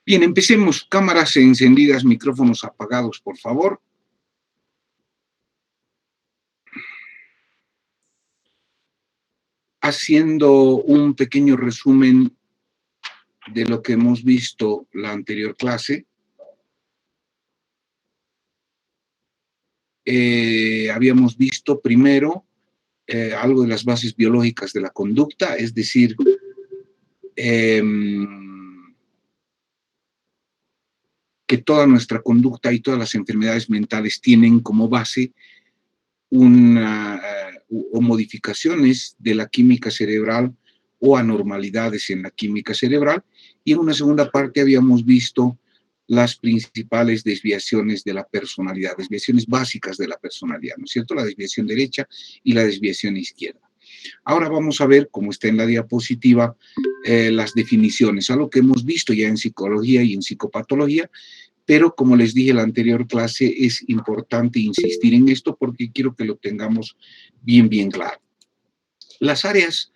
Bien, empecemos. Cámaras encendidas, micrófonos apagados, por favor. Haciendo un pequeño resumen de lo que hemos visto la anterior clase. Habíamos visto primero algo de las bases biológicas de la conducta, es decir, que toda nuestra conducta y todas las enfermedades mentales tienen como base o modificaciones de la química cerebral o anormalidades en la química cerebral. Y en una segunda parte habíamos visto las principales desviaciones de la personalidad, desviaciones básicas de la personalidad, ¿no es cierto? La desviación derecha y la desviación izquierda. Ahora vamos a ver, como está en la diapositiva, las definiciones, algo que hemos visto ya en psicología y en psicopatología, pero como les dije en la anterior clase, es importante insistir en esto porque quiero que lo tengamos bien claro. Las áreas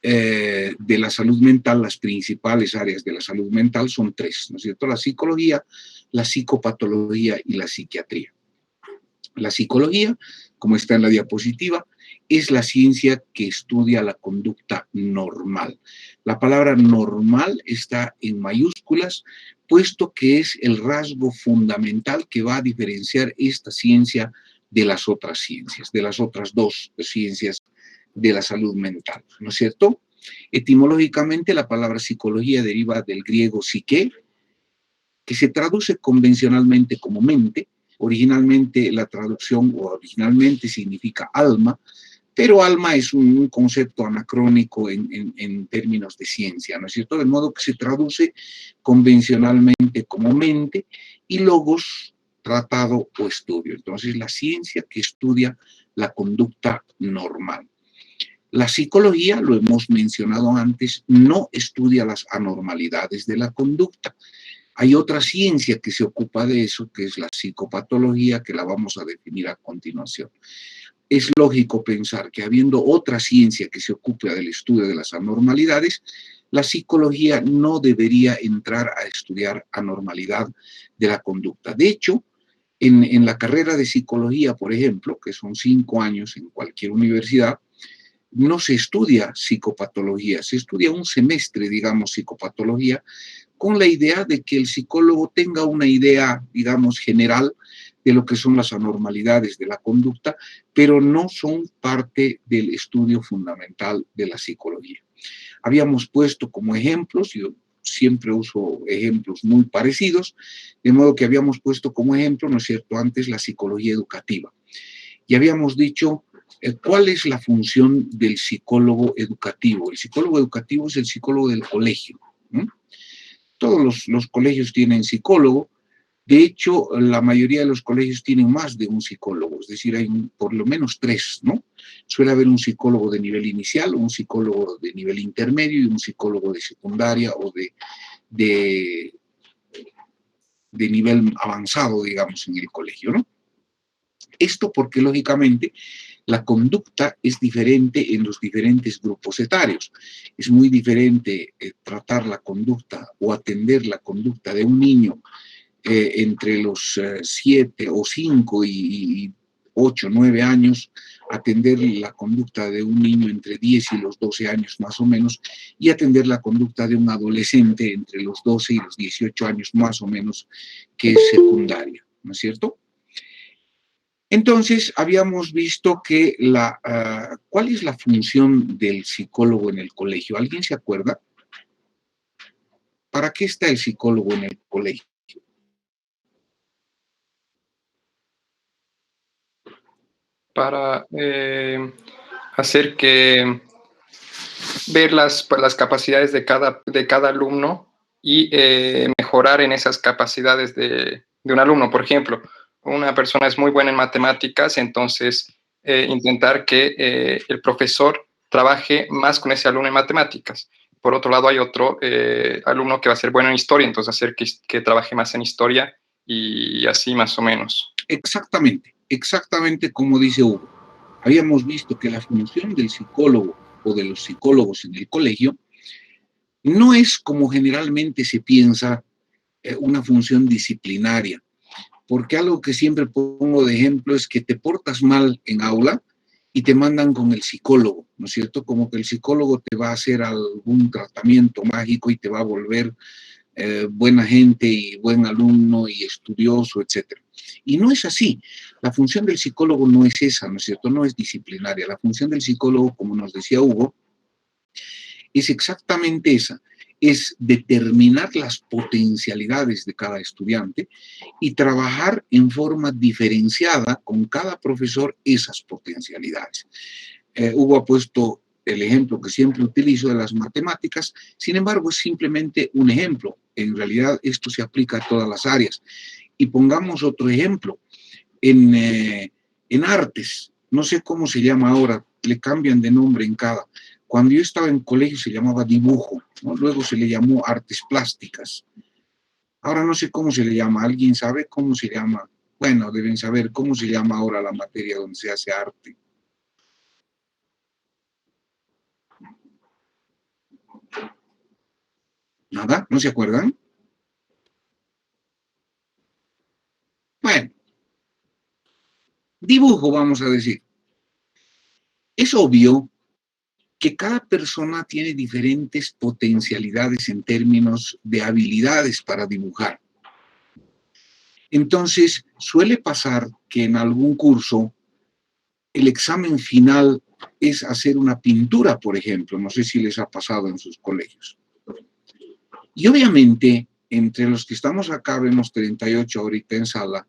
de la salud mental, las principales áreas de la salud mental son tres, ¿no es cierto? La psicología, la psicopatología y la psiquiatría. La psicología, como está en la diapositiva, es la ciencia que estudia la conducta normal. La palabra normal está en mayúsculas, puesto que es el rasgo fundamental que va a diferenciar esta ciencia de las otras ciencias, de las otras dos ciencias de la salud mental, ¿no es cierto? Etimológicamente, la palabra psicología deriva del griego psique, que se traduce convencionalmente como mente. Originalmente la traducción originalmente significa alma, pero alma es un concepto anacrónico en términos de ciencia, ¿no es cierto? De modo que se traduce convencionalmente como mente y logos, tratado o estudio. Entonces, la ciencia que estudia la conducta normal. La psicología, lo hemos mencionado antes, no estudia las anormalidades de la conducta. Hay otra ciencia que se ocupa de eso, que es la psicopatología, que la vamos a definir a continuación. Es lógico pensar que habiendo otra ciencia que se ocupe del estudio de las anormalidades, la psicología no debería entrar a estudiar anormalidad de la conducta. De hecho, en la carrera de psicología, por ejemplo, que son 5 años en cualquier universidad, no se estudia psicopatología, se estudia un semestre, digamos, psicopatología, con la idea de que el psicólogo tenga una idea, digamos, general de lo que son las anormalidades de la conducta, pero no son parte del estudio fundamental de la psicología. Habíamos puesto como ejemplos, yo siempre uso ejemplos muy parecidos, de modo que habíamos puesto como ejemplo, ¿no es cierto?, antes la psicología educativa. Y habíamos dicho, ¿cuál es la función del psicólogo educativo? El psicólogo educativo es el psicólogo del colegio, ¿no? Todos los colegios tienen psicólogo. De hecho, la mayoría de los colegios tienen más de un psicólogo, es decir, hay por lo menos 3, ¿no? Suele haber un psicólogo de nivel inicial, un psicólogo de nivel intermedio y un psicólogo de secundaria o de nivel avanzado, digamos, en el colegio, ¿no? Esto porque, lógicamente, la conducta es diferente en los diferentes grupos etarios. Es muy diferente tratar la conducta o atender la conducta de un niño entre los 7 o 5 y 8, 9 años, atender la conducta de un niño entre 10 y los 12 años más o menos, y atender la conducta de un adolescente entre los 12 y los 18 años más o menos, que es secundaria, ¿no es cierto? Entonces, habíamos visto que ¿cuál es la función del psicólogo en el colegio? ¿Alguien se acuerda? ¿Para qué está el psicólogo en el colegio? Para hacer que ver las capacidades de cada alumno y mejorar en esas capacidades de un alumno. Por ejemplo, una persona es muy buena en matemáticas, entonces intentar que el profesor trabaje más con ese alumno en matemáticas. Por otro lado, hay otro alumno que va a ser bueno en historia, entonces hacer que trabaje más en historia y así más o menos. Exactamente como dice Hugo. Habíamos visto que la función del psicólogo o de los psicólogos en el colegio no es como generalmente se piensa una función disciplinaria. Porque algo que siempre pongo de ejemplo es que te portas mal en aula y te mandan con el psicólogo, ¿no es cierto? Como que el psicólogo te va a hacer algún tratamiento mágico y te va a volver buena gente y buen alumno y estudioso, etcétera. Y no es así. La función del psicólogo no es esa, ¿no es cierto? No es disciplinaria. La función del psicólogo, como nos decía Hugo, es exactamente esa, es determinar las potencialidades de cada estudiante y trabajar en forma diferenciada con cada profesor esas potencialidades. Hugo ha puesto el ejemplo que siempre utilizo de las matemáticas, sin embargo es simplemente un ejemplo. En realidad esto se aplica a todas las áreas. Y pongamos otro ejemplo, en artes, no sé cómo se llama ahora, le cambian de nombre en cada. Cuando yo estaba en colegio se llamaba dibujo, ¿no? Luego se le llamó artes plásticas. Ahora no sé cómo se le llama, ¿alguien sabe cómo se llama? Bueno, deben saber cómo se llama ahora la materia donde se hace arte. ¿Nada? ¿No se acuerdan? Bueno, dibujo vamos a decir. Es obvio que cada persona tiene diferentes potencialidades en términos de habilidades para dibujar. Entonces, suele pasar que en algún curso el examen final es hacer una pintura, por ejemplo. No sé si les ha pasado en sus colegios. Y obviamente, entre los que estamos acá, vemos 38 ahorita en sala,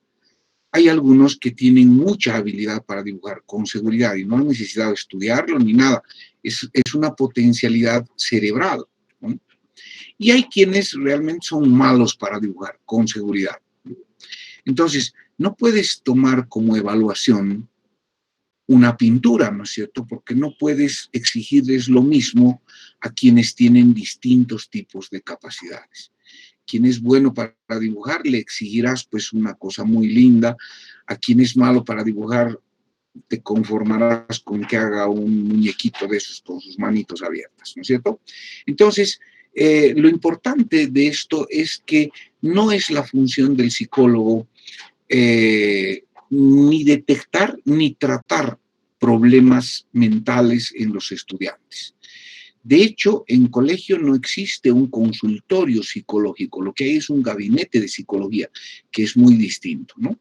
hay algunos que tienen mucha habilidad para dibujar con seguridad y no hay necesidad de estudiarlo ni nada. Es una potencialidad cerebral, ¿no? Y hay quienes realmente son malos para dibujar con seguridad. Entonces, no puedes tomar como evaluación una pintura, ¿no es cierto? Porque no puedes exigirles lo mismo a quienes tienen distintos tipos de capacidades. Quien es bueno para dibujar, le exigirás pues una cosa muy linda. A quien es malo para dibujar, te conformarás con que haga un muñequito de esos con sus manitos abiertas, ¿no es cierto? Entonces, lo importante de esto es que no es la función del psicólogo ni detectar ni tratar problemas mentales en los estudiantes. De hecho, en colegio no existe un consultorio psicológico, lo que hay es un gabinete de psicología, que es muy distinto, ¿no?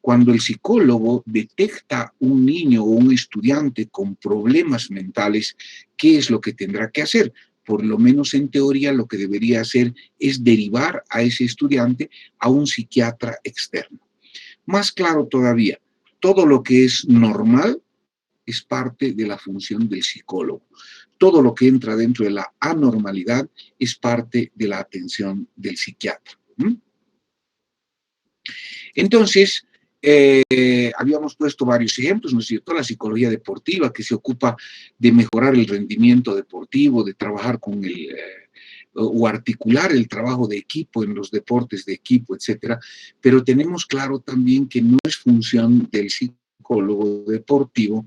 Cuando el psicólogo detecta un niño o un estudiante con problemas mentales, ¿qué es lo que tendrá que hacer? Por lo menos en teoría lo que debería hacer es derivar a ese estudiante a un psiquiatra externo. Más claro todavía, todo lo que es normal es parte de la función del psicólogo. Todo lo que entra dentro de la anormalidad es parte de la atención del psiquiatra. Entonces, habíamos puesto varios ejemplos, ¿no es cierto? La psicología deportiva, que se ocupa de mejorar el rendimiento deportivo, de trabajar con o articular el trabajo de equipo en los deportes de equipo, etcétera. Pero tenemos claro también que no es función del psicólogo deportivo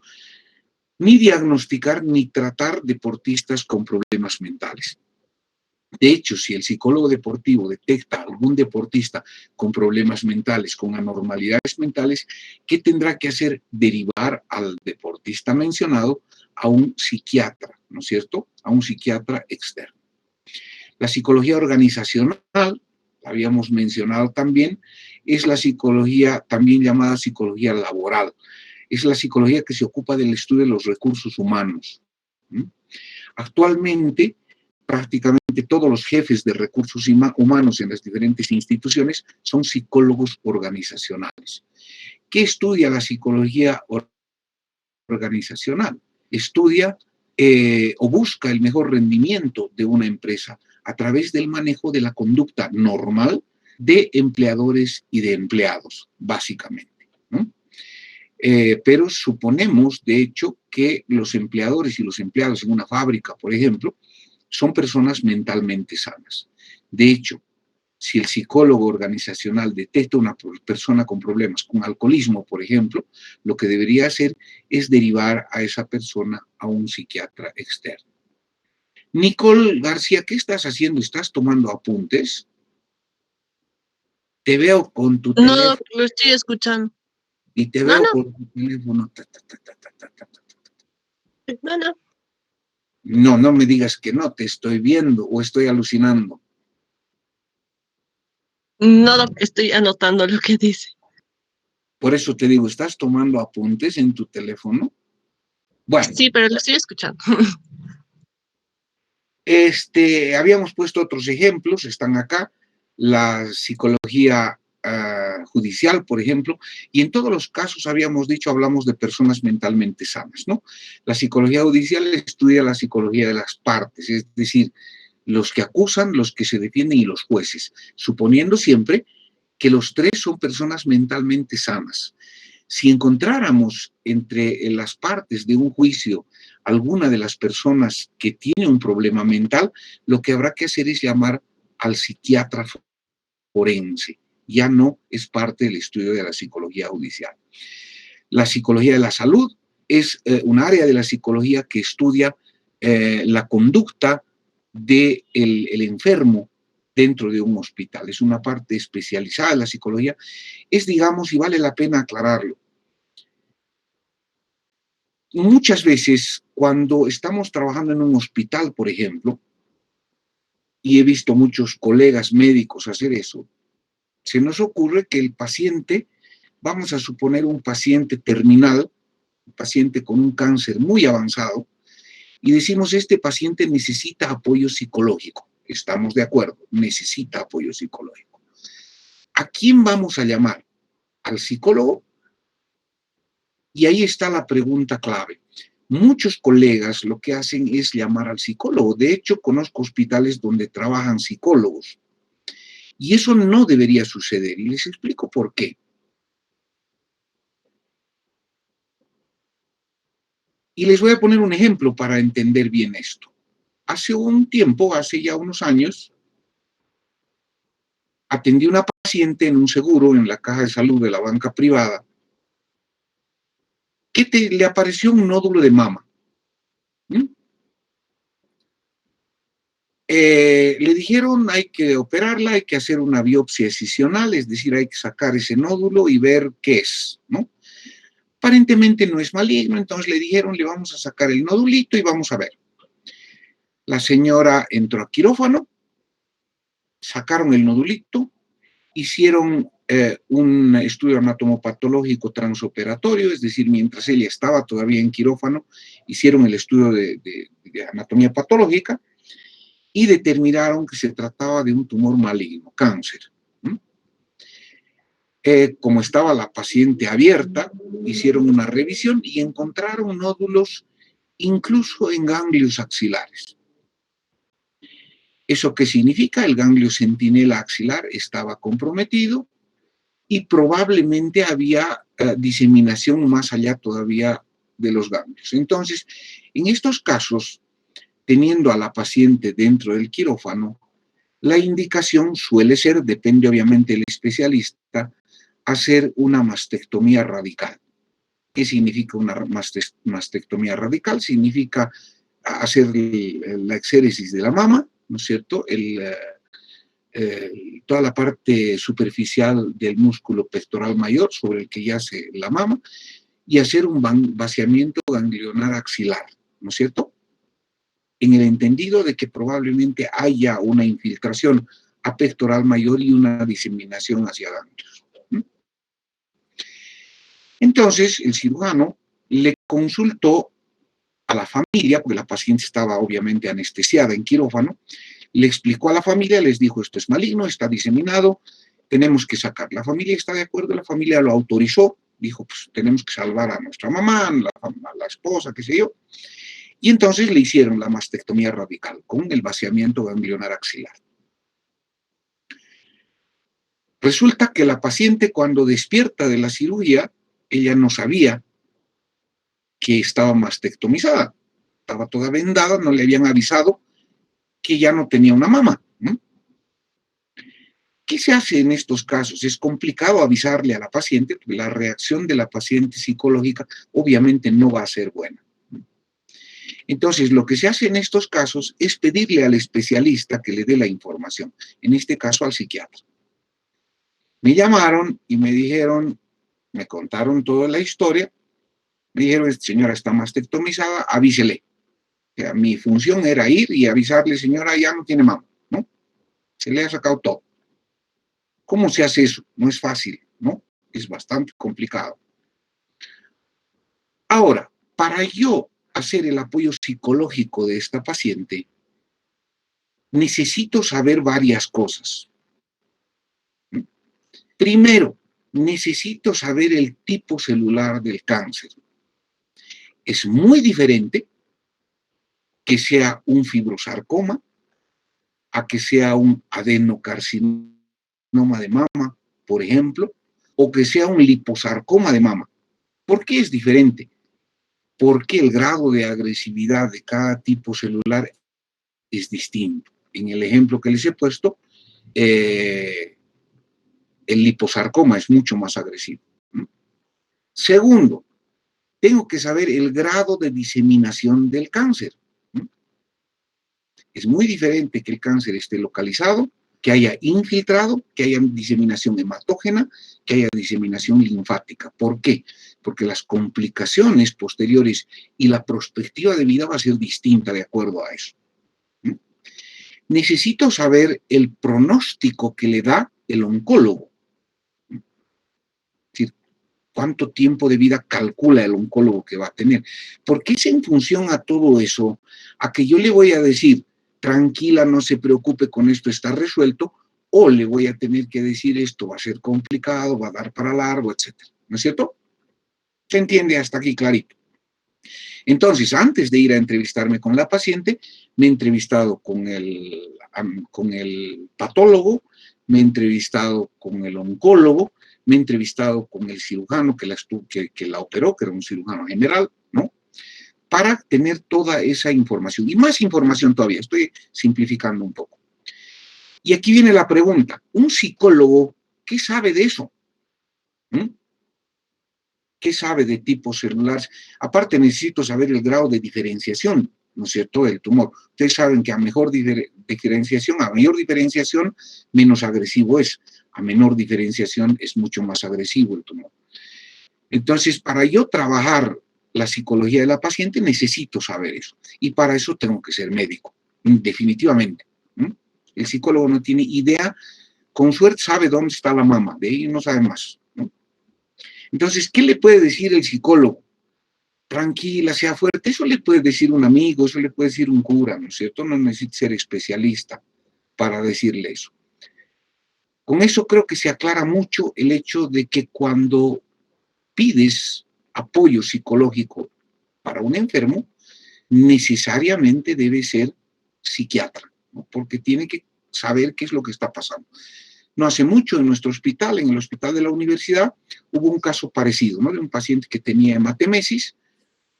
ni diagnosticar ni tratar deportistas con problemas mentales. De hecho, si el psicólogo deportivo detecta a algún deportista con problemas mentales, con anormalidades mentales, ¿qué tendrá que hacer? Derivar al deportista mencionado a un psiquiatra, ¿no es cierto? A un psiquiatra externo. La psicología organizacional, la habíamos mencionado también, es la psicología también llamada psicología laboral. Es la psicología que se ocupa del estudio de los recursos humanos. Actualmente, prácticamente todos los jefes de recursos humanos en las diferentes instituciones son psicólogos organizacionales. ¿Qué estudia la psicología organizacional? Estudia o busca el mejor rendimiento de una empresa a través del manejo de la conducta normal de empleadores y de empleados, básicamente, ¿no? Pero suponemos, de hecho, que los empleadores y los empleados en una fábrica, por ejemplo, son personas mentalmente sanas. De hecho, si el psicólogo organizacional detecta una persona con problemas, con alcoholismo, por ejemplo, lo que debería hacer es derivar a esa persona a un psiquiatra externo. Nicole García, ¿qué estás haciendo? ¿Estás tomando apuntes? te veo con tu No, teléfono lo estoy escuchando. y te No, veo no, con tu teléfono. no, no. No, no me digas que no, te estoy viendo o estoy alucinando. No, estoy anotando lo que dice. Por eso te digo, ¿estás tomando apuntes en tu teléfono? Bueno, Sí, pero lo estoy escuchando. habíamos puesto otros ejemplos, están acá, la psicología judicial, por ejemplo, y en todos los casos habíamos dicho, hablamos de personas mentalmente sanas, ¿no? La psicología judicial estudia la psicología de las partes, es decir, los que acusan, los que se defienden y los jueces, suponiendo siempre que los tres son personas mentalmente sanas. Si encontráramos entre las partes de un juicio alguna de las personas que tiene un problema mental, lo que habrá que hacer es llamar al psiquiatra forense. Ya no es parte del estudio de la psicología judicial. La psicología de la salud es un área de la psicología que estudia la conducta del el enfermo dentro de un hospital. Es una parte especializada de la psicología. Es, digamos, y vale la pena aclararlo, muchas veces cuando estamos trabajando en un hospital, por ejemplo, y he visto muchos colegas médicos hacer eso, se nos ocurre que el paciente, vamos a suponer un paciente terminal, un paciente con un cáncer muy avanzado, y decimos, este paciente necesita apoyo psicológico. Estamos de acuerdo, necesita apoyo psicológico. ¿A quién vamos a llamar? ¿Al psicólogo? Y ahí está la pregunta clave. Muchos colegas lo que hacen es llamar al psicólogo. De hecho, conozco hospitales donde trabajan psicólogos. Y eso no debería suceder. Y les explico por qué. Y les voy a poner un ejemplo para entender bien esto. Hace un tiempo, hace ya unos años, atendí a una paciente en un seguro en la caja de salud de la banca privada que le apareció un nódulo de mama. ¿Mm? Le dijeron hay que operarla, hay que hacer una biopsia excisional, es decir, hay que sacar ese nódulo y ver qué es, ¿no? Aparentemente no es maligno, entonces le dijeron le vamos a sacar el nodulito y vamos a ver. La señora entró a quirófano, sacaron el nodulito, hicieron un estudio anatomopatológico transoperatorio, es decir, mientras ella estaba todavía en quirófano, hicieron el estudio de anatomía patológica y determinaron que se trataba de un tumor maligno, cáncer. Como estaba la paciente abierta, hicieron una revisión y encontraron nódulos incluso en ganglios axilares. ¿Eso qué significa? El ganglio centinela axilar estaba comprometido y probablemente había diseminación más allá todavía de los ganglios. Entonces, en estos casos, teniendo a la paciente dentro del quirófano, la indicación suele ser, depende obviamente del especialista, hacer una mastectomía radical. ¿Qué significa una mastectomía radical? Significa hacer la exéresis de la mama, ¿no es cierto? Toda la parte superficial del músculo pectoral mayor sobre el que yace la mama y hacer un vaciamiento ganglionar axilar, ¿no es cierto? En el entendido de que probablemente haya una infiltración a pectoral mayor y una diseminación hacia ganglios. Entonces, el cirujano le consultó a la familia, porque la paciente estaba obviamente anestesiada en quirófano, le explicó a la familia, les dijo, esto es maligno, está diseminado, tenemos que sacar. La familia está de acuerdo, la familia lo autorizó, dijo, pues tenemos que salvar a nuestra mamá, a la esposa, qué sé yo. Y entonces le hicieron la mastectomía radical con el vaciamiento ganglionar axilar. Resulta que la paciente cuando despierta de la cirugía, ella no sabía que estaba mastectomizada. Estaba toda vendada, no le habían avisado que ya no tenía una mama. ¿Qué se hace en estos casos? Es complicado avisarle a la paciente, porque la reacción de la paciente psicológica obviamente no va a ser buena. Entonces, lo que se hace en estos casos es pedirle al especialista que le dé la información, en este caso al psiquiatra. Me llamaron y me dijeron, me contaron toda la historia, me dijeron, esta señora está mastectomizada, avísele. O sea, mi función era ir y avisarle, señora, ya no tiene mama, ¿no? Se le ha sacado todo. ¿Cómo se hace eso? No es fácil, ¿no? Es bastante complicado. Ahora, para yo hacer el apoyo psicológico de esta paciente, necesito saber varias cosas. Primero, necesito saber el tipo celular del cáncer. Es muy diferente que sea un fibrosarcoma a que sea un adenocarcinoma de mama, por ejemplo, o que sea un liposarcoma de mama. ¿Por qué es diferente? Porque el grado de agresividad de cada tipo celular es distinto. En el ejemplo que les he puesto, el liposarcoma es mucho más agresivo. Segundo, tengo que saber el grado de diseminación del cáncer. Es muy diferente que el cáncer esté localizado, que haya infiltrado, que haya diseminación hematógena, que haya diseminación linfática. ¿Por qué? Porque las complicaciones posteriores y la perspectiva de vida va a ser distinta de acuerdo a eso. Necesito saber el pronóstico que le da el oncólogo. Es decir, cuánto tiempo de vida calcula el oncólogo que va a tener. Porque es en función a todo eso, a que yo le voy a decir, tranquila, no se preocupe, con esto está resuelto, o le voy a tener que decir esto va a ser complicado, va a dar para largo, etc. ¿No es cierto? ¿Se entiende hasta aquí clarito? Entonces, antes de ir a entrevistarme con la paciente, me he entrevistado con el patólogo, me he entrevistado con el oncólogo, me he entrevistado con el cirujano que la operó, que era un cirujano general, ¿no? Para tener toda esa información. Y más información todavía, estoy simplificando un poco. Y aquí viene la pregunta, ¿un psicólogo qué sabe de eso? ¿Qué sabe de tipos celulares? Aparte necesito saber el grado de diferenciación, ¿no es cierto?, del tumor. Ustedes saben que a mayor diferenciación, menos agresivo es. A menor diferenciación es mucho más agresivo el tumor. Entonces, para yo trabajar la psicología de la paciente, necesito saber eso. Y para eso tengo que ser médico, definitivamente. El psicólogo no tiene idea, con suerte sabe dónde está la mama, de ahí no sabe más. Entonces, ¿qué le puede decir el psicólogo? Tranquila, sea fuerte. Eso le puede decir un amigo, eso le puede decir un cura, ¿no es cierto? No necesita ser especialista para decirle eso. Con eso creo que se aclara mucho el hecho de que cuando pides apoyo psicológico para un enfermo, necesariamente debe ser psiquiatra, ¿no? Porque tiene que saber qué es lo que está pasando. No hace mucho en nuestro hospital, en el hospital de la universidad, hubo un caso parecido, ¿no? De un paciente que tenía hematemesis,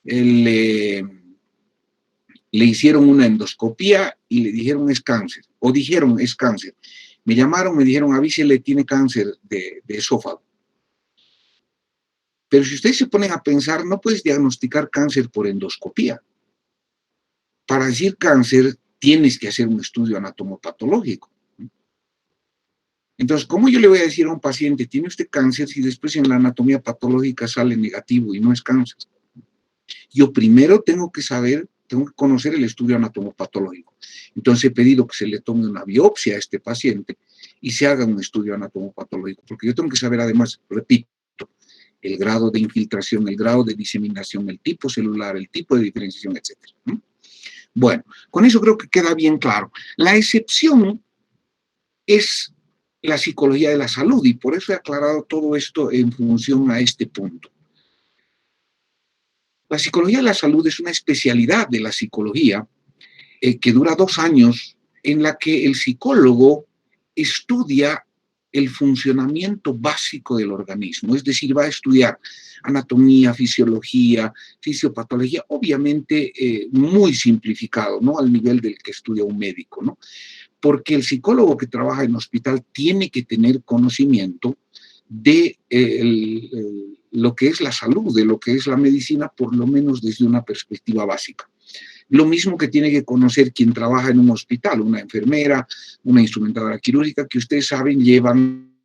le hicieron una endoscopía y le dijeron es cáncer, o dijeron es cáncer. Me llamaron, me dijeron avísele, tiene cáncer de esófago. Pero si ustedes se ponen a pensar, no puedes diagnosticar cáncer por endoscopía. Para decir cáncer, tienes que hacer un estudio anatomopatológico. Entonces, ¿cómo yo le voy a decir a un paciente, tiene usted cáncer, si después en la anatomía patológica sale negativo y no es cáncer? Yo primero tengo que conocer el estudio anatomopatológico. Entonces he pedido que se le tome una biopsia a este paciente y se haga un estudio anatomopatológico, porque yo tengo que saber además, repito, el grado de infiltración, el grado de diseminación, el tipo celular, el tipo de diferenciación, etc. Bueno, con eso creo que queda bien claro. La excepción es la psicología de la salud y por eso he aclarado todo esto en función a este punto. La psicología de la salud es una especialidad de la psicología que dura 2 años en la que el psicólogo estudia el funcionamiento básico del organismo, es decir, va a estudiar anatomía, fisiología, fisiopatología, obviamente muy simplificado, ¿no? Al nivel del que estudia un médico, ¿no? Porque el psicólogo que trabaja en hospital tiene que tener conocimiento de lo que es la salud, de lo que es la medicina, por lo menos desde una perspectiva básica. Lo mismo que tiene que conocer quien trabaja en un hospital, una enfermera, una instrumentadora quirúrgica, que ustedes saben llevan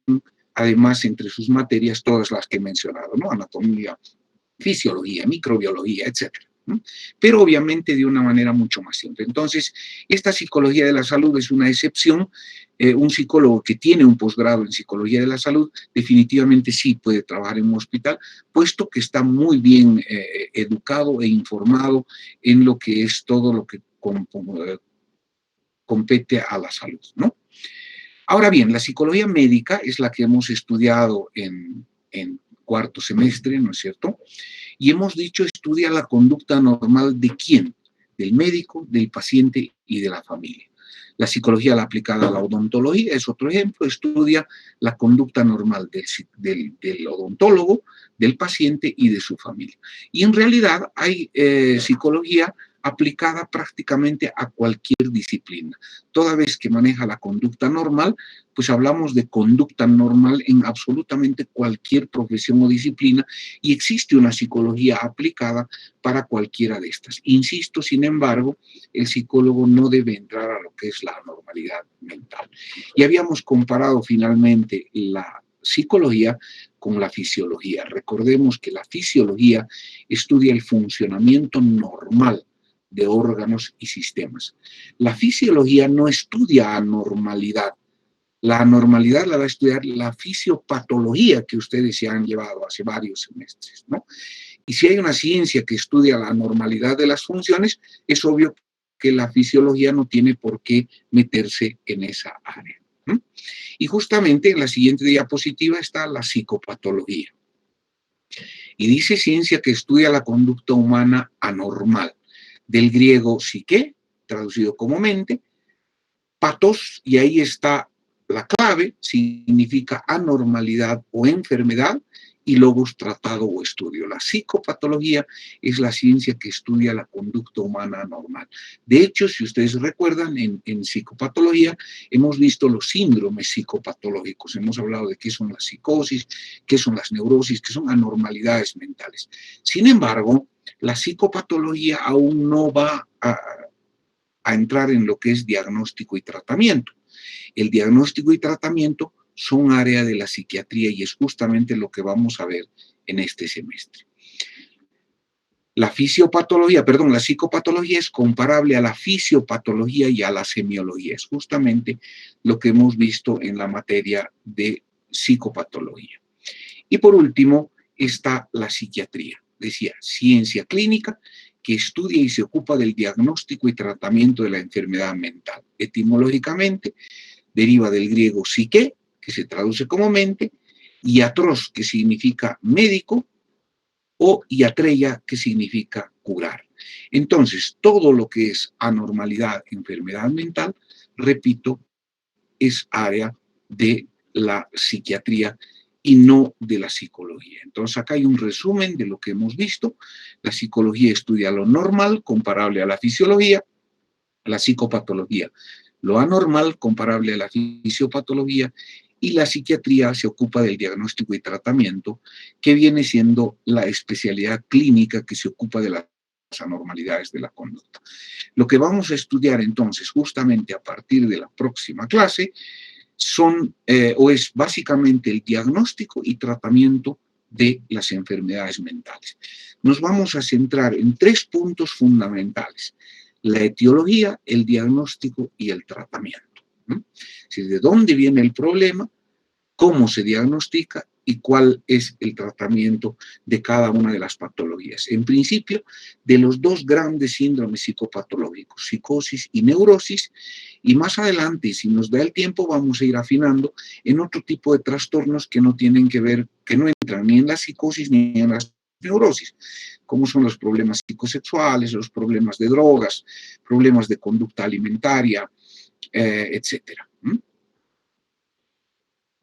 además entre sus materias todas las que he mencionado, ¿no? Anatomía, fisiología, microbiología, etcétera. Pero obviamente de una manera mucho más simple. Entonces, esta psicología de la salud es una excepción. Un psicólogo que tiene un posgrado en psicología de la salud definitivamente sí puede trabajar en un hospital, puesto que está muy bien educado e informado en lo que es todo lo que compete a la salud, ¿no? Ahora bien, la psicología médica es la que hemos estudiado en cuarto semestre, ¿no es cierto? Y hemos dicho, estudia la conducta normal de quién, del médico, del paciente y de la familia. La psicología la aplicada a la odontología es otro ejemplo, estudia la conducta normal del odontólogo, del paciente y de su familia. Y en realidad hay psicología aplicada prácticamente a cualquier disciplina. Toda vez que maneja la conducta normal, pues hablamos de conducta normal en absolutamente cualquier profesión o disciplina y existe una psicología aplicada para cualquiera de estas. Insisto, sin embargo, el psicólogo no debe entrar a lo que es la anormalidad mental. Y habíamos comparado finalmente la psicología con la fisiología. Recordemos que la fisiología estudia el funcionamiento normal de órganos y sistemas. La fisiología no estudia anormalidad. La anormalidad la va a estudiar la fisiopatología que ustedes se han llevado hace varios semestres, ¿no? Y si hay una ciencia que estudia la anormalidad de las funciones, es obvio que la fisiología no tiene por qué meterse en esa área. Y justamente en la siguiente diapositiva está la psicopatología. Y dice ciencia que estudia la conducta humana anormal, del griego psique, traducido como mente, patos, y ahí está la clave, significa anormalidad o enfermedad, y logos, tratado o estudio. La psicopatología es la ciencia que estudia la conducta humana anormal. De hecho, si ustedes recuerdan, en psicopatología hemos visto los síndromes psicopatológicos. Hemos hablado de qué son las psicosis, qué son las neurosis, qué son anormalidades mentales. Sin embargo, la psicopatología aún no va a entrar en lo que es diagnóstico y tratamiento. El diagnóstico y tratamiento son área de la psiquiatría y es justamente lo que vamos a ver en este semestre. La psicopatología es comparable a la fisiopatología y a la semiología. Es justamente lo que hemos visto en la materia de psicopatología. Y por último está la psiquiatría. Decía, ciencia clínica que estudia y se ocupa del diagnóstico y tratamiento de la enfermedad mental. Etimológicamente deriva del griego psique, que se traduce como mente, iatros, que significa médico, o iatreia, que significa curar. Entonces, todo lo que es anormalidad, enfermedad mental, repito, es área de la psiquiatría y no de la psicología. Entonces, acá hay un resumen de lo que hemos visto. La psicología estudia lo normal, comparable a la fisiología, la psicopatología lo anormal, comparable a la fisiopatología, y la psiquiatría se ocupa del diagnóstico y tratamiento, que viene siendo la especialidad clínica que se ocupa de las anormalidades de la conducta. Lo que vamos a estudiar entonces, justamente a partir de la próxima clase, es básicamente el diagnóstico y tratamiento de las enfermedades mentales. Nos vamos a centrar en 3 puntos fundamentales: la etiología, el diagnóstico y el tratamiento. ¿De dónde viene el problema? ¿Cómo se diagnostica? Y cuál es el tratamiento de cada una de las patologías. En principio, de los 2 grandes síndromes psicopatológicos, psicosis y neurosis, y más adelante, si nos da el tiempo, vamos a ir afinando en otro tipo de trastornos que no tienen que ver, que no entran ni en la psicosis ni en las neurosis, como son los problemas psicosexuales, los problemas de drogas, problemas de conducta alimentaria, etcétera.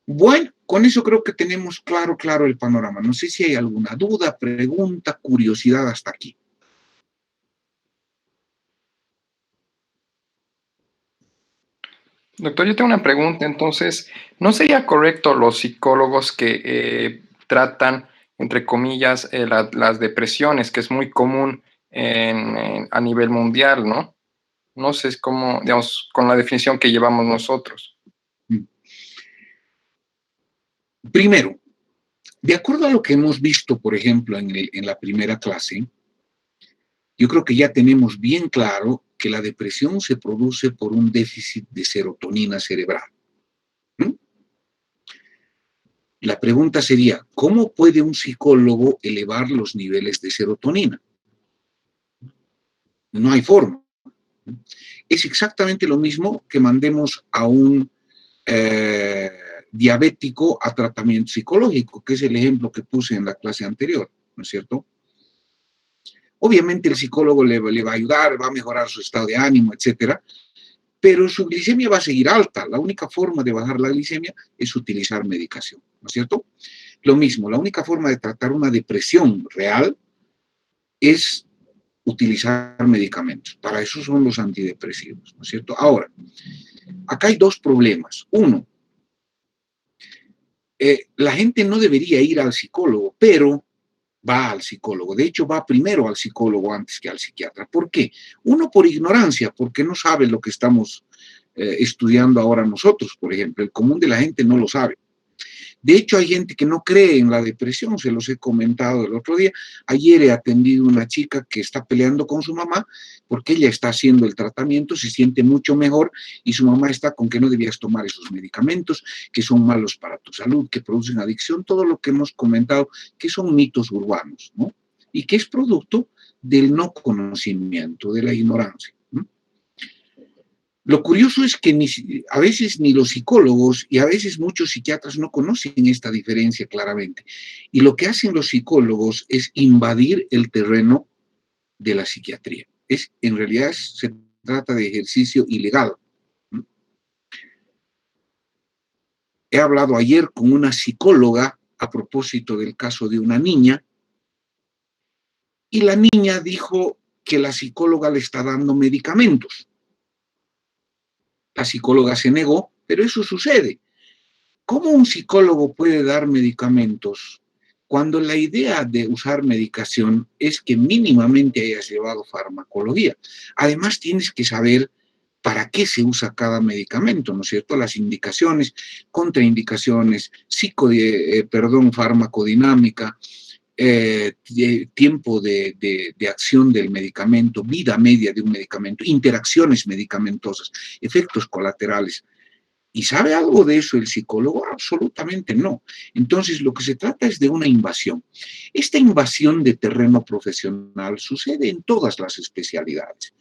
Bueno, con eso creo que tenemos claro el panorama. No sé si hay alguna duda, pregunta, curiosidad hasta aquí. Doctor, yo tengo una pregunta. Entonces, ¿no sería correcto los psicólogos que tratan, entre comillas, las depresiones, que es muy común a nivel mundial, ¿no? No sé cómo, digamos, con la definición que llevamos nosotros. Primero, de acuerdo a lo que hemos visto, por ejemplo, en la primera clase, yo creo que ya tenemos bien claro que la depresión se produce por un déficit de serotonina cerebral. ¿Mm? La pregunta sería, ¿cómo puede un psicólogo elevar los niveles de serotonina? No hay forma. Es exactamente lo mismo que mandemos a un diabético a tratamiento psicológico, que es el ejemplo que puse en la clase anterior, ¿no es cierto? Obviamente el psicólogo le va a ayudar, va a mejorar su estado de ánimo, etcétera, pero su glicemia va a seguir alta. La única forma de bajar la glicemia es utilizar medicación, ¿no es cierto? Lo mismo, la única forma de tratar una depresión real es utilizar medicamentos. Para eso son los antidepresivos, ¿no es cierto? Ahora, acá hay dos problemas. Uno, la gente no debería ir al psicólogo, pero va al psicólogo. De hecho, va primero al psicólogo antes que al psiquiatra. ¿Por qué? Uno, por ignorancia, porque no sabe lo que estamos estudiando ahora nosotros, por ejemplo. El común de la gente no lo sabe. De hecho, hay gente que no cree en la depresión, se los he comentado el otro día. Ayer he atendido a una chica que está peleando con su mamá porque ella está haciendo el tratamiento, se siente mucho mejor y su mamá está con que no debías tomar esos medicamentos, que son malos para tu salud, que producen adicción, todo lo que hemos comentado, que son mitos urbanos, ¿no? Y que es producto del no conocimiento, de la ignorancia. Lo curioso es que a veces ni los psicólogos y a veces muchos psiquiatras no conocen esta diferencia claramente. Y lo que hacen los psicólogos es invadir el terreno de la psiquiatría. En realidad se trata de ejercicio ilegal. He hablado ayer con una psicóloga a propósito del caso de una niña y la niña dijo que la psicóloga le está dando medicamentos. La psicóloga se negó, pero eso sucede. ¿Cómo un psicólogo puede dar medicamentos cuando la idea de usar medicación es que mínimamente hayas llevado farmacología? Además, tienes que saber para qué se usa cada medicamento, ¿no es cierto? Las indicaciones, contraindicaciones, farmacodinámica, tiempo de acción del medicamento, vida media de un medicamento, interacciones medicamentosas, efectos colaterales. ¿Y sabe algo de eso el psicólogo? Absolutamente no. Entonces, lo que se trata es de una invasión. Esta invasión de terreno profesional sucede en todas las especialidades.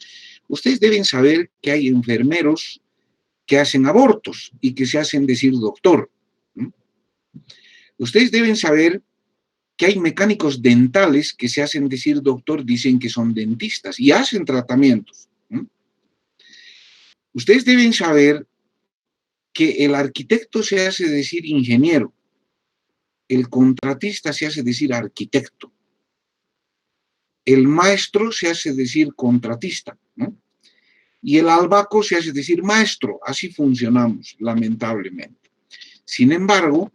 Ustedes deben saber que hay enfermeros que hacen abortos y que se hacen decir doctor. Ustedes deben saber que hay mecánicos dentales que se hacen decir doctor, dicen que son dentistas y hacen tratamientos. Ustedes deben saber que el arquitecto se hace decir ingeniero, el contratista se hace decir arquitecto, el maestro se hace decir contratista, ¿no? Y el albaco se hace decir maestro. Así funcionamos, lamentablemente. Sin embargo,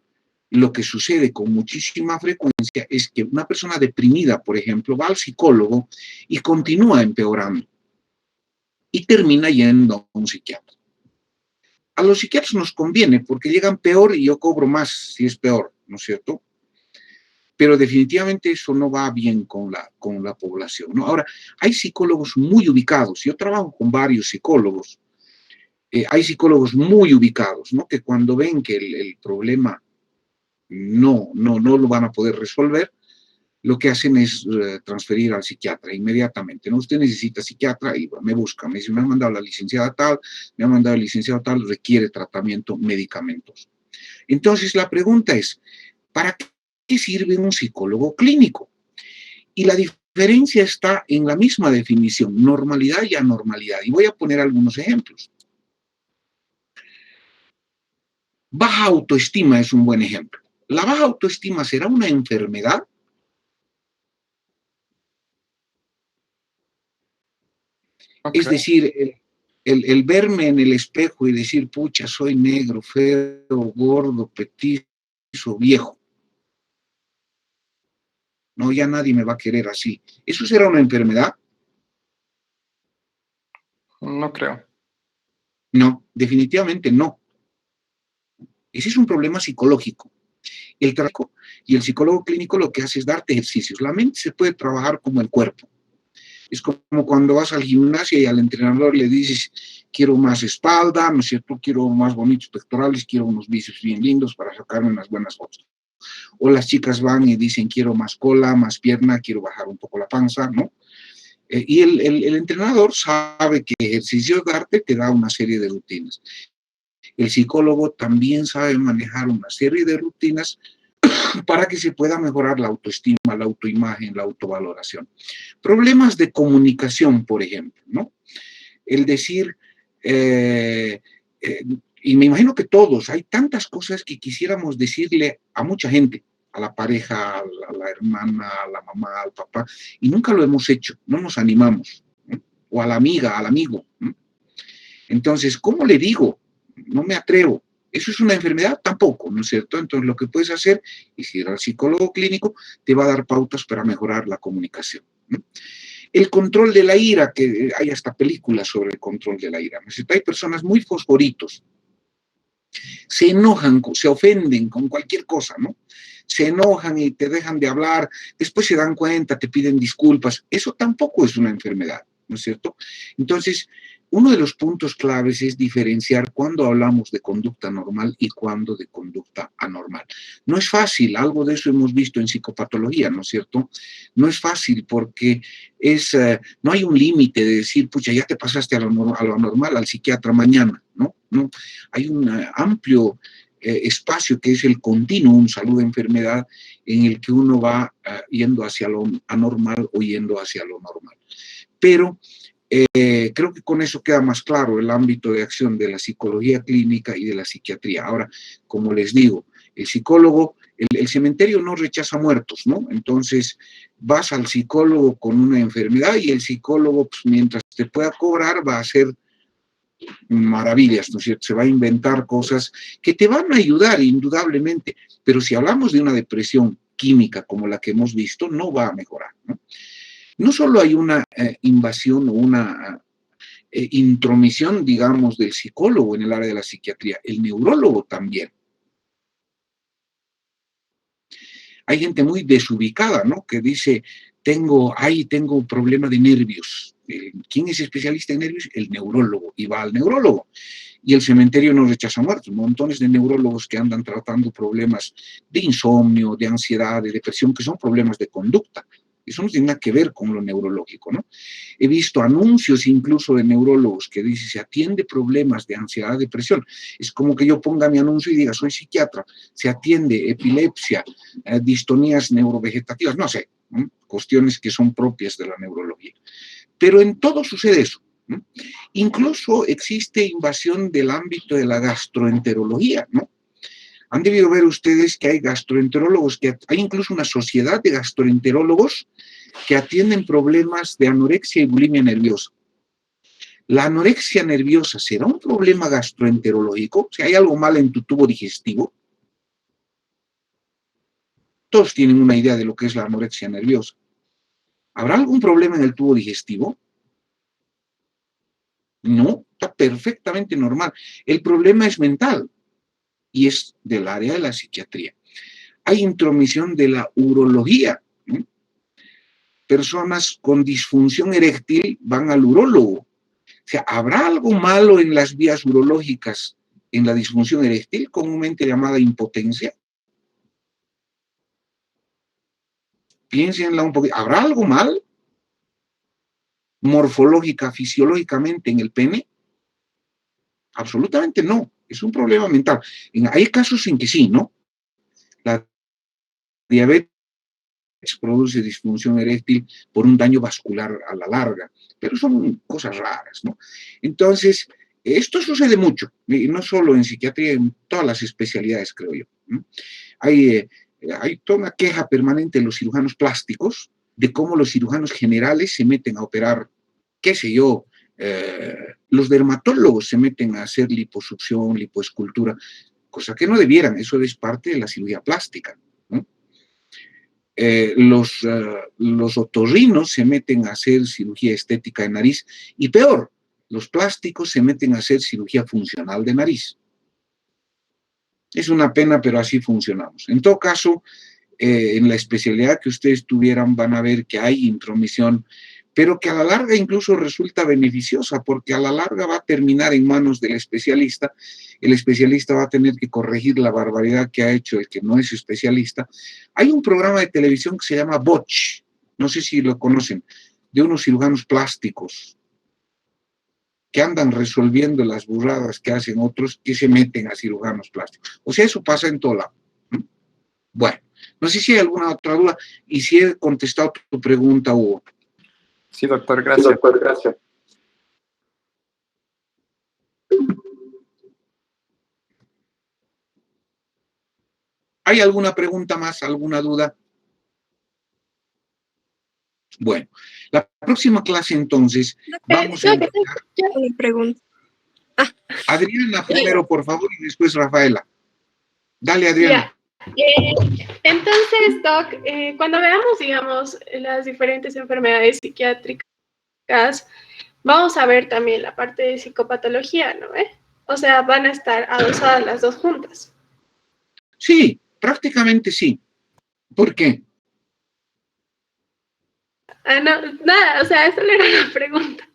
lo que sucede con muchísima frecuencia es que una persona deprimida, por ejemplo, va al psicólogo y continúa empeorando y termina yendo a un psiquiatra. A los psiquiatras nos conviene porque llegan peor y yo cobro más si es peor, ¿no es cierto? Pero definitivamente eso no va bien con la población, ¿no? Ahora, hay psicólogos muy ubicados. Yo trabajo con varios psicólogos. Hay psicólogos muy ubicados, ¿no? Que cuando ven que el problema no lo van a poder resolver, lo que hacen es transferir al psiquiatra inmediatamente, ¿no? Usted necesita psiquiatra y me busca, me dice, me ha mandado la licenciada tal, me ha mandado el licenciado tal, requiere tratamiento, medicamentos. Entonces, la pregunta es, ¿para qué sirve un psicólogo clínico? Y la diferencia está en la misma definición, normalidad y anormalidad. Y voy a poner algunos ejemplos. Baja autoestima es un buen ejemplo. ¿La baja autoestima será una enfermedad? Okay. Es decir, el verme en el espejo y decir, pucha, soy negro, feo, gordo, petizo, viejo. No, ya nadie me va a querer así. ¿Eso será una enfermedad? No creo. No, definitivamente no. Ese es un problema psicológico. El trabajo y el psicólogo clínico lo que hace es darte ejercicios. La mente se puede trabajar como el cuerpo. Es como cuando vas al gimnasio y al entrenador le dices, quiero más espalda, ¿no es cierto? Quiero más bonitos pectorales, quiero unos bíceps bien lindos para sacarme unas buenas fotos. O las chicas van y dicen, quiero más cola, más pierna, quiero bajar un poco la panza, ¿no? Y el entrenador sabe que ejercicios darte te da una serie de rutinas. El psicólogo también sabe manejar una serie de rutinas para que se pueda mejorar la autoestima, la autoimagen, la autovaloración. Problemas de comunicación, por ejemplo, ¿no? El decir, y me imagino que todos, hay tantas cosas que quisiéramos decirle a mucha gente, a la pareja, a la hermana, a la mamá, al papá, y nunca lo hemos hecho, no nos animamos, ¿no? O a la amiga, al amigo, ¿no? Entonces, ¿cómo le digo? No me atrevo. ¿Eso es una enfermedad? Tampoco, ¿no es cierto? Entonces, lo que puedes hacer es ir al psicólogo clínico, te va a dar pautas para mejorar la comunicación, ¿no? El control de la ira, que hay hasta películas sobre el control de la ira, ¿no es cierto? Hay personas muy fosforitos, se enojan, se ofenden con cualquier cosa, ¿no? Se enojan y te dejan de hablar, después se dan cuenta, te piden disculpas. Eso tampoco es una enfermedad, ¿no es cierto? Entonces, uno de los puntos claves es diferenciar cuándo hablamos de conducta normal y cuándo de conducta anormal. No es fácil, algo de eso hemos visto en psicopatología, ¿no es cierto? No es fácil porque no hay un límite de decir, pucha, ya te pasaste a lo anormal, al psiquiatra mañana, ¿no? No, hay un amplio espacio que es el continuum salud-enfermedad en el que uno va yendo hacia lo anormal o yendo hacia lo normal. Pero creo que con eso queda más claro el ámbito de acción de la psicología clínica y de la psiquiatría. Ahora, como les digo, el psicólogo, el cementerio no rechaza muertos, ¿no? Entonces, vas al psicólogo con una enfermedad y el psicólogo, pues, mientras te pueda cobrar, va a hacer maravillas, ¿no es cierto? Se va a inventar cosas que te van a ayudar indudablemente, pero si hablamos de una depresión química como la que hemos visto, no va a mejorar, ¿no? No solo hay una invasión o una intromisión, digamos, del psicólogo en el área de la psiquiatría, el neurólogo también. Hay gente muy desubicada, ¿no? Que dice, tengo un problema de nervios. ¿Quién es especialista en nervios? El neurólogo, y va al neurólogo. Y el cementerio no rechaza muertos. Montones de neurólogos que andan tratando problemas de insomnio, de ansiedad, de depresión, que son problemas de conducta. Eso no tiene nada que ver con lo neurológico, ¿no? He visto anuncios incluso de neurólogos que dicen, se atiende problemas de ansiedad, depresión. Es como que yo ponga mi anuncio y diga, soy psiquiatra, se atiende epilepsia, distonías neurovegetativas, no sé, ¿no? Cuestiones que son propias de la neurología. Pero en todo sucede eso, ¿no? Incluso existe invasión del ámbito de la gastroenterología, ¿no? Han debido ver ustedes que hay gastroenterólogos, que hay incluso una sociedad de gastroenterólogos que atienden problemas de anorexia y bulimia nerviosa. ¿La anorexia nerviosa será un problema gastroenterológico? Si hay algo mal en tu tubo digestivo. Todos tienen una idea de lo que es la anorexia nerviosa. ¿Habrá algún problema en el tubo digestivo? No, está perfectamente normal. El problema es mental y es del área de la psiquiatría. Hay intromisión de la urología, ¿no? Personas con disfunción eréctil van al urólogo. O sea, ¿habrá algo malo en las vías urológicas en la disfunción eréctil, comúnmente llamada impotencia? Piénsenla un poquito. ¿Habrá algo mal morfológica, fisiológicamente en el pene? Absolutamente no. Es un problema mental. Hay casos en que sí, ¿no? La diabetes produce disfunción eréctil por un daño vascular a la larga, pero son cosas raras, ¿no? Entonces, esto sucede mucho, y no solo en psiquiatría, en todas las especialidades, creo yo, ¿no? Hay toda una queja permanente de los cirujanos plásticos, de cómo los cirujanos generales se meten a operar, qué sé yo, los dermatólogos se meten a hacer liposucción, lipoescultura, cosa que no debieran, eso es parte de la cirugía plástica, ¿no? Los otorrinos se meten a hacer cirugía estética de nariz y peor, los plásticos se meten a hacer cirugía funcional de nariz. Es una pena, pero así funcionamos. En todo caso, en la especialidad que ustedes tuvieran van a ver que hay intromisión, pero que a la larga incluso resulta beneficiosa, porque a la larga va a terminar en manos del especialista. El especialista va a tener que corregir la barbaridad que ha hecho el que no es especialista. Hay un programa de televisión que se llama Botch, no sé si lo conocen, de unos cirujanos plásticos que andan resolviendo las burradas que hacen otros que se meten a cirujanos plásticos. O sea, eso pasa en todo lado. Bueno, no sé si hay alguna otra duda y si he contestado tu pregunta, Hugo. Sí, doctor, gracias. Sí, doctor, gracias. ¿Hay alguna pregunta más, alguna duda? Bueno, la próxima clase entonces vamos a... Yo le pregunto. Adriana primero, por favor, y después Rafaela. Dale, Adriana. Entonces, Doc, cuando veamos, digamos, las diferentes enfermedades psiquiátricas, vamos a ver también la parte de psicopatología, ¿no? O sea, van a estar adosadas las dos juntas. Sí, prácticamente sí. ¿Por qué? No, nada, o sea, eso era la pregunta.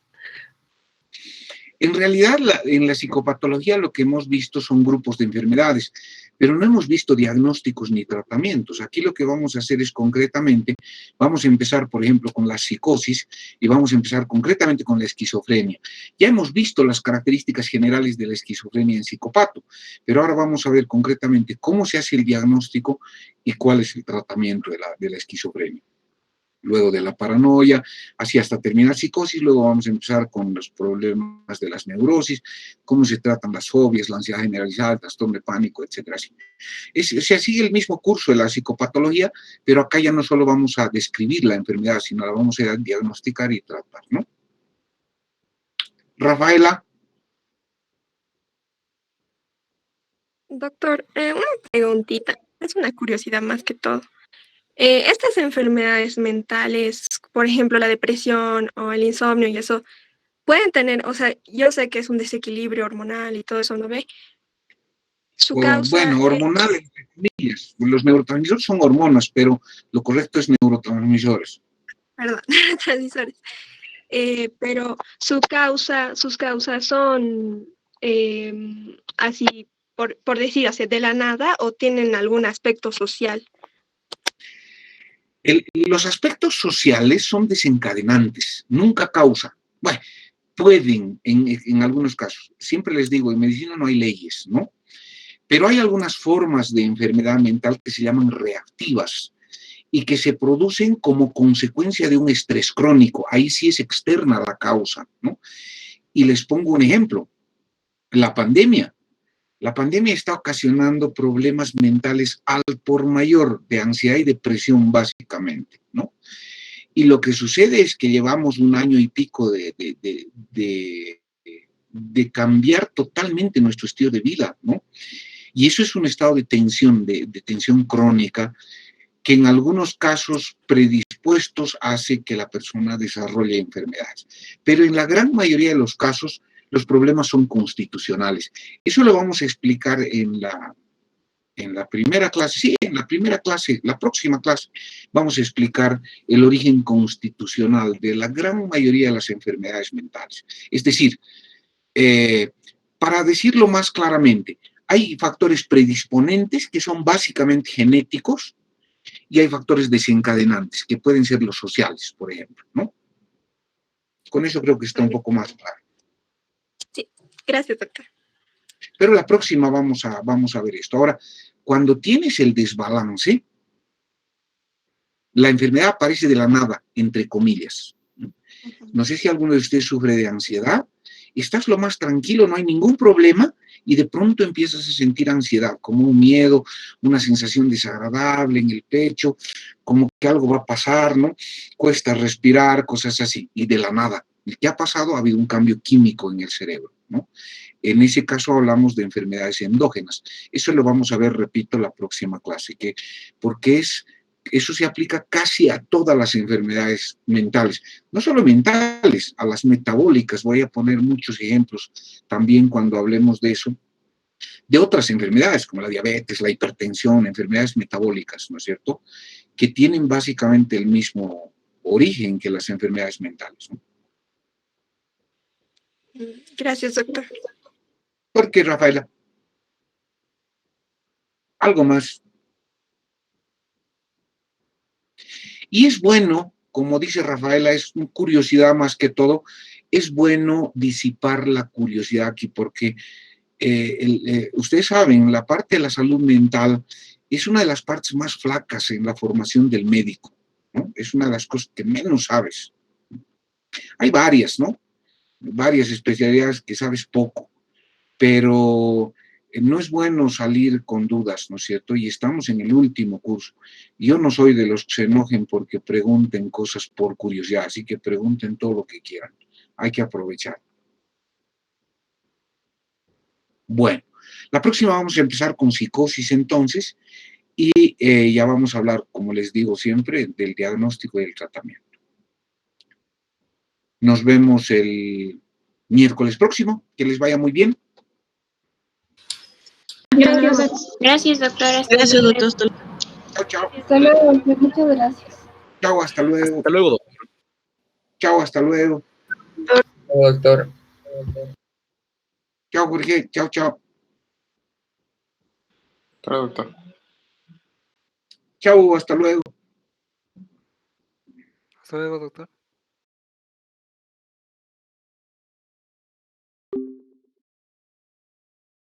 En realidad, en la psicopatología lo que hemos visto son grupos de enfermedades, pero no hemos visto diagnósticos ni tratamientos. Aquí lo que vamos a hacer es concretamente, vamos a empezar, por ejemplo, con la psicosis y vamos a empezar concretamente con la esquizofrenia. Ya hemos visto las características generales de la esquizofrenia en psicopato, pero ahora vamos a ver concretamente cómo se hace el diagnóstico y cuál es el tratamiento de la esquizofrenia. Luego de la paranoia, así hasta terminar psicosis, luego vamos a empezar con los problemas de las neurosis, cómo se tratan las fobias, la ansiedad generalizada, el trastorno de pánico, etcétera. O sea, sigue el mismo curso de la psicopatología, pero acá ya no solo vamos a describir la enfermedad, sino la vamos a diagnosticar y tratar, ¿no? Rafaela. Doctor, una preguntita, es una curiosidad más que todo. Estas enfermedades mentales, por ejemplo, la depresión o el insomnio y eso, pueden tener, o sea, yo sé que es un desequilibrio hormonal y todo eso, ¿no ve? Su causa... Bueno, hormonal, entre comillas. Los neurotransmisores son hormonas, pero lo correcto es neurotransmisores. Perdón, transmisores. Pero sus causas son así, por decir así, de la nada o tienen algún aspecto social. Los aspectos sociales son desencadenantes, nunca causan. Bueno, pueden en algunos casos. Siempre les digo, en medicina no hay leyes, ¿no? Pero hay algunas formas de enfermedad mental que se llaman reactivas y que se producen como consecuencia de un estrés crónico. Ahí sí es externa la causa, ¿no? Y les pongo un ejemplo. La pandemia. La pandemia está ocasionando problemas mentales al por mayor de ansiedad y depresión, básicamente, ¿no? Y lo que sucede es que llevamos un año y pico de cambiar totalmente nuestro estilo de vida, ¿no? Y eso es un estado de tensión, de tensión crónica, que en algunos casos predispuestos hace que la persona desarrolle enfermedades. Pero en la gran mayoría de los casos, los problemas son constitucionales. Eso lo vamos a explicar en la primera clase. Sí, en la primera clase, la próxima clase, vamos a explicar el origen constitucional de la gran mayoría de las enfermedades mentales. Es decir, para decirlo más claramente, hay factores predisponentes que son básicamente genéticos y hay factores desencadenantes que pueden ser los sociales, por ejemplo, ¿no? Con eso creo que está un poco más claro. Sí, gracias, doctor. Pero la próxima vamos a ver esto. Ahora, cuando tienes el desbalance, la enfermedad aparece de la nada, entre comillas. No sé si alguno de ustedes sufre de ansiedad. Estás lo más tranquilo, no hay ningún problema, y de pronto empiezas a sentir ansiedad, como un miedo, una sensación desagradable en el pecho, como que algo va a pasar, ¿no? Cuesta respirar, cosas así, y de la nada. ¿Qué ha pasado? Ha habido un cambio químico en el cerebro, ¿no? En ese caso hablamos de enfermedades endógenas. Eso lo vamos a ver, repito, la próxima clase, porque eso se aplica casi a todas las enfermedades mentales, no solo mentales, a las metabólicas. Voy a poner muchos ejemplos también cuando hablemos de eso, de otras enfermedades como la diabetes, la hipertensión, enfermedades metabólicas, ¿no es cierto?, que tienen básicamente el mismo origen que las enfermedades mentales, ¿no? Gracias, doctor. ¿Por qué, Rafaela? Algo más. Y es bueno, como dice Rafaela, es una curiosidad más que todo, es bueno disipar la curiosidad aquí porque ustedes saben, la parte de la salud mental es una de las partes más flacas en la formación del médico, ¿no? Es una de las cosas que menos sabes. Hay varias, ¿no? Varias especialidades que sabes poco, pero no es bueno salir con dudas, ¿no es cierto? Y estamos en el último curso. Yo no soy de los que se enojen porque pregunten cosas por curiosidad, así que pregunten todo lo que quieran. Hay que aprovechar. Bueno, la próxima vamos a empezar con psicosis entonces y ya vamos a hablar, como les digo siempre, del diagnóstico y del tratamiento. Nos vemos el miércoles próximo. Que les vaya muy bien. Gracias, doctora. Gracias, doctor. Hasta Chao, chao. Hasta luego. Muchas gracias. Chao, hasta luego. Hasta luego, doctor. Chao, hasta luego. Doctor. Chao, Jorge. Chao, chao. Doctor. Chao, hasta luego. Hasta luego, doctor.